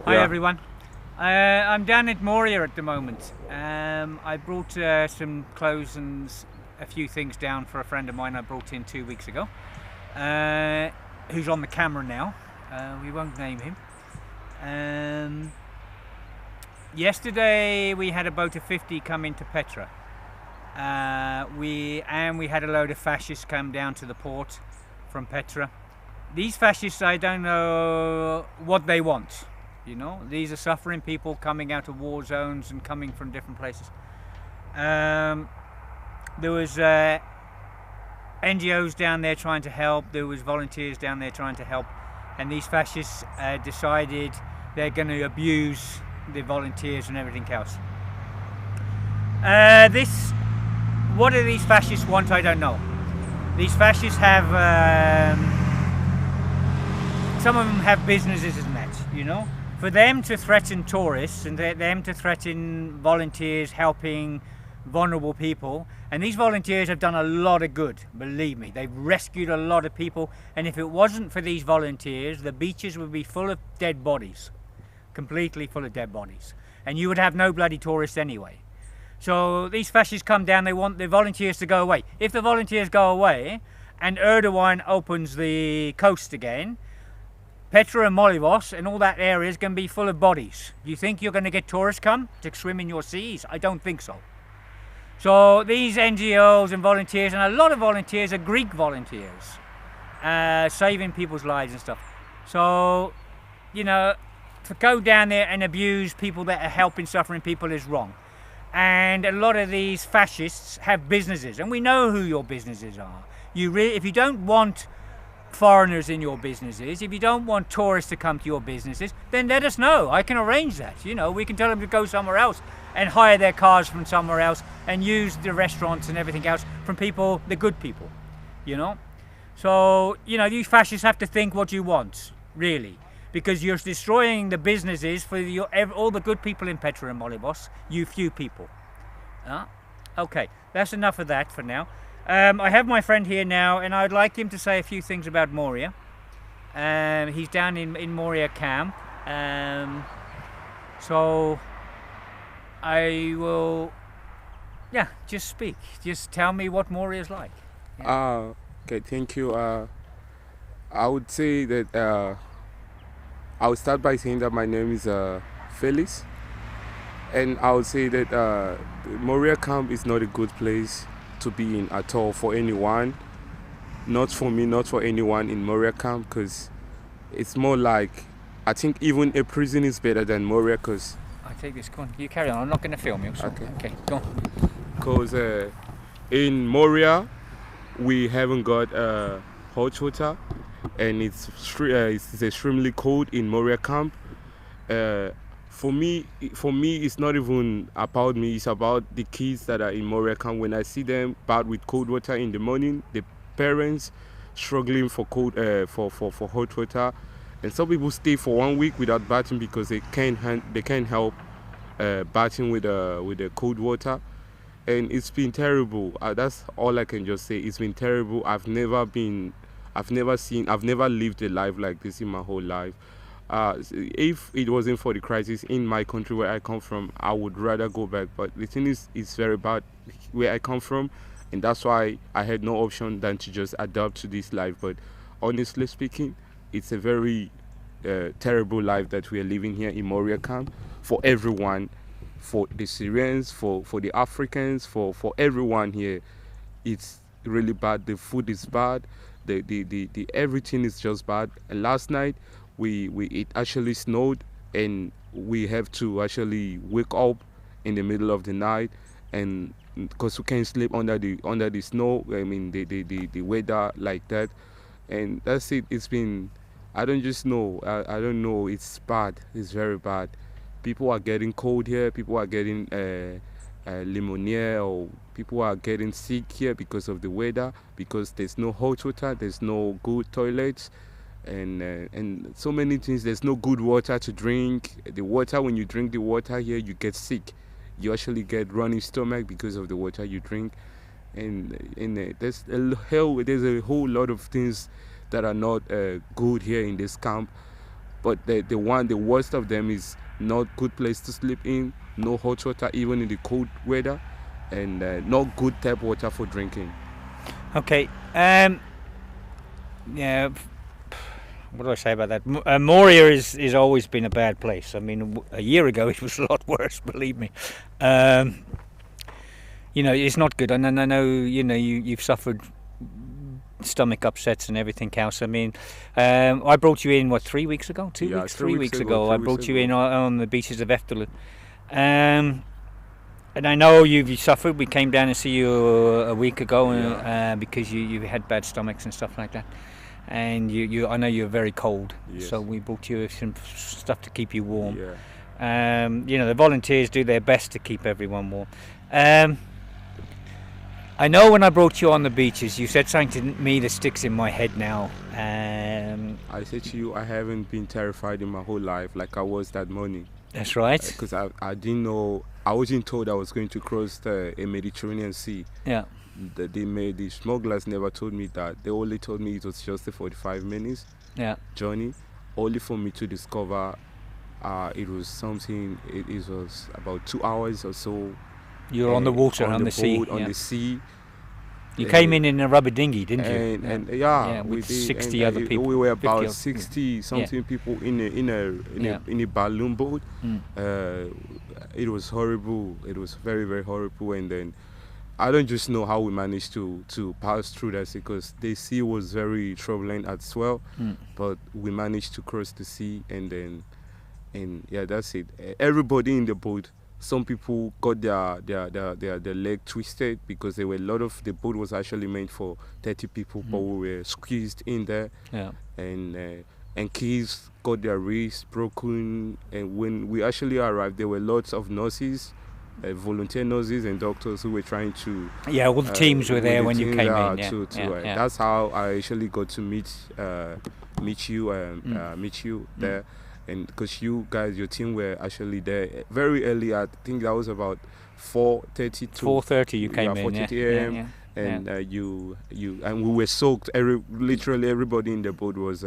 Hi Yeah. everyone. I'm down at Moria at the moment. I brought some clothes and a few things down for a friend of mine I brought in 2 weeks ago, uh, who's on the camera now. We won't name him. Um, Yesterday we had a boat of 50 come into Petra. We had a load of fascists come down to the port from Petra. These fascists, I don't know what they want. These are suffering people coming out of war zones and coming from different places. Um, there was NGOs down there trying to help. There was volunteers down there trying to help, and these fascists decided they're going to abuse the volunteers and everything else. This, what do these fascists want? I don't know. These fascists have. Some of them have businesses and that. For them to threaten tourists and them to threaten volunteers helping vulnerable people, and these volunteers have done a lot of good, believe me. They've rescued a lot of people, and if it wasn't for these volunteers, the beaches would be full of dead bodies, completely full of dead bodies, and you would have no bloody tourists anyway. So these fascists come down, they want the volunteers to go away. If the volunteers go away and Erdogan opens the coast again, Petra and Molivos and all that area is going to be full of bodies. Do you think you're going to get tourists come to swim in your seas? I don't think so. So these NGOs and volunteers, and a lot of volunteers are Greek volunteers, saving people's lives and stuff. So, to go down there and abuse people that are helping suffering people is wrong. And a lot of these fascists have businesses, and we know who your businesses are. If you don't want foreigners in your businesses, if you don't want tourists to come to your businesses, then let us know. I can arrange that. We can tell them to go somewhere else and hire their cars from somewhere else and use the restaurants and everything else from people, the good people. So these fascists have to think what you want, really, because you're destroying the businesses for all the good people in Petra and Molivos, you few people. Okay, that's enough of that for now. I have my friend here now, and I'd like him to say a few things about Moria. He's down in Moria camp. So I will, just speak. Just tell me what Moria is like. Okay, thank you. I would say that I would start by saying that my name is Felix, and I would say that Moria camp is not a good place to be in at all for anyone. Not for me, not for anyone in Moria camp, because it's more like, I think even a prison is better than Moria, because I take this. Go on, you carry on. I'm not going to film you. So. Okay, go on. Because in Moria we haven't got hot water, and it's extremely cold in Moria camp. For me, it's not even about me. It's about the kids that are in Moria camp. When I see them bath with cold water in the morning, the parents struggling for for hot water, and some people stay for 1 week without bathing because they can't help bathing with the cold water, and it's been terrible. That's all I can just say. It's been terrible. I've never lived a life like this in my whole life. If it wasn't for the crisis in my country where I come from, I would rather go back. But the thing is, it's very bad where I come from, and that's why I had no option than to just adapt to this life. But honestly speaking, it's a very terrible life that we are living here in Moria camp for everyone, for the Syrians, for the Africans, for everyone here. It's really bad. The food is bad. The everything is just bad. And last night it actually snowed, and we have to actually wake up in the middle of the night, and because we can't sleep under the snow. I mean the weather like that, and that's it. It's been, I don't just know. I don't know. It's bad. It's very bad. People are getting cold here. People are getting pneumonia, or people are getting sick here because of the weather, because there's no hot water, there's no good toilets, and so many things. There's no good water to drink. The water, when you drink the water here, you get sick. You actually get running stomach because of the water you drink, and there's a whole lot of things that are not good here in this camp. But the worst of them is not good place to sleep in, no hot water even in the cold weather, and not good tap water for drinking. Okay. Yeah. What do I say about that? Moria is always been a bad place. I mean, a year ago it was a lot worse. Believe me. It's not good. And I know you've suffered stomach upsets and everything else. I mean, I brought you in 3 weeks ago, 2 weeks, 3 weeks ago. I brought you in on the beaches of Efteling. And I know you've suffered. We came down and see you a week ago because you had bad stomachs and stuff like that. And I know you're very cold, Yes. so we brought you some stuff to keep you warm. Yeah. The volunteers do their best to keep everyone warm. I know when I brought you on the beaches, you said something to me that sticks in my head now. I said to you, I haven't been terrified in my whole life like I was that morning. That's right. Because I didn't know, I wasn't told I was going to cross a Mediterranean Sea. Yeah. The smugglers never told me that. They only told me it was just a 45 minutes journey, only for me to discover it was something. It was about 2 hours or so. You were on the water, on the sea. On the sea. You came in a rubber dinghy, didn't you? And with we did, 60 other people. We were about 50 60 something people in a balloon boat. It was horrible. It was very, very horrible. And then I don't just know how we managed to pass through that sea, because the sea was very troubling as well. But we managed to cross the sea, and that's it. Everybody in the boat. Some people got their leg twisted because there were a lot of, the boat was actually meant for 30 people, but we were squeezed in there. Yeah. And kids got their wrists broken. And when we actually arrived, there were lots of nurses, volunteer nurses and doctors who were trying to. Yeah, all the teams were there when you came in. Yeah. That's how I actually got to meet you there. And because you guys, your team were actually there very early. I think that was about 4:30 to 4:30. You came in. 4:30 a.m. And you and we were soaked. Literally everybody in the boat was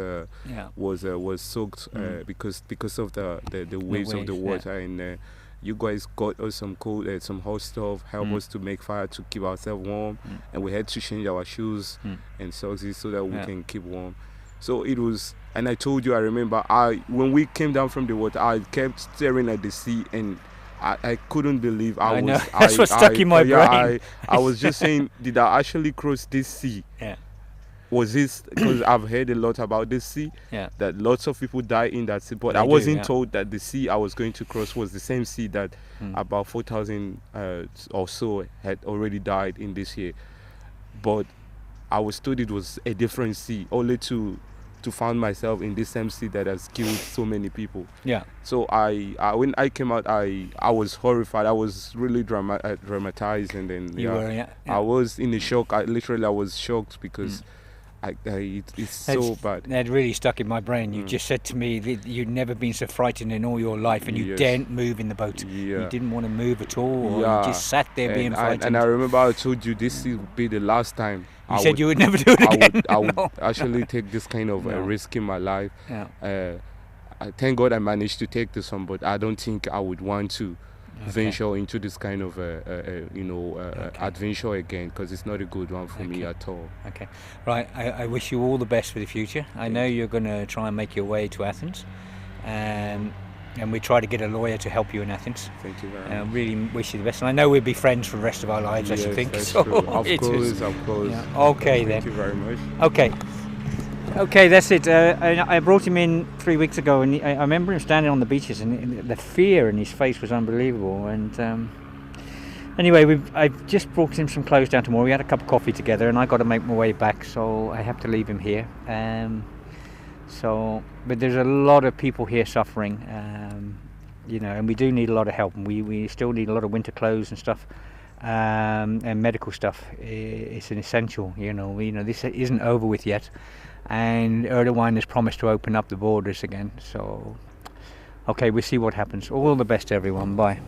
soaked because of the waves of the water. And you guys got us some cold, some hot stuff, help us to make fire to keep ourselves warm, and we had to change our shoes and socks so that we can keep warm. So it was, and I told you, I remember, when we came down from the water, I kept staring at the sea, and I couldn't believe I know. That's what stuck in my brain. I was just saying, did I actually cross this sea? Yeah. Was this, because I've heard a lot about this sea, that lots of people die in that sea, but I wasn't told that the sea I was going to cross was the same sea that about 4,000 or so had already died in this year. But I was told it was a different sea, only to find myself in this same sea that has killed so many people. Yeah. So I when I came out, I was horrified. I was really dramatized, and then I was in a shock. I was shocked because it's so bad. That really stuck in my brain. You just said to me that you'd never been so frightened in all your life, and you daren't move in the boat. You didn't want to move at all, or you just sat there being frightened. And I remember I told you this would be the last time. You said you would never do it again. I would actually take this kind of risk in my life. I thank God I managed to take this one, but I don't think I would want to venture into this kind of adventure again, because it's not a good one for me at all. Okay, right. I wish you all the best for the future. I know you're going to try and make your way to Athens, and we try to get a lawyer to help you in Athens. Thank you very much. I really wish you the best, and I know we'll be friends for the rest of our lives. I should think. That's so. True. Of course. Yeah. Okay, Thank you very much. Okay, that's it. I brought him in 3 weeks ago, and I remember him standing on the beaches, and the fear in his face was unbelievable. And anyway, I've just brought him some clothes down tomorrow. We had a cup of coffee together, and I got to make my way back, so I have to leave him here. But there's a lot of people here suffering, and we do need a lot of help, and we still need a lot of winter clothes and stuff. And medical stuff. It's an essential. This isn't over with yet, and Erdogan has promised to open up the borders again. So, okay, we'll see what happens. All the best, everyone. Bye.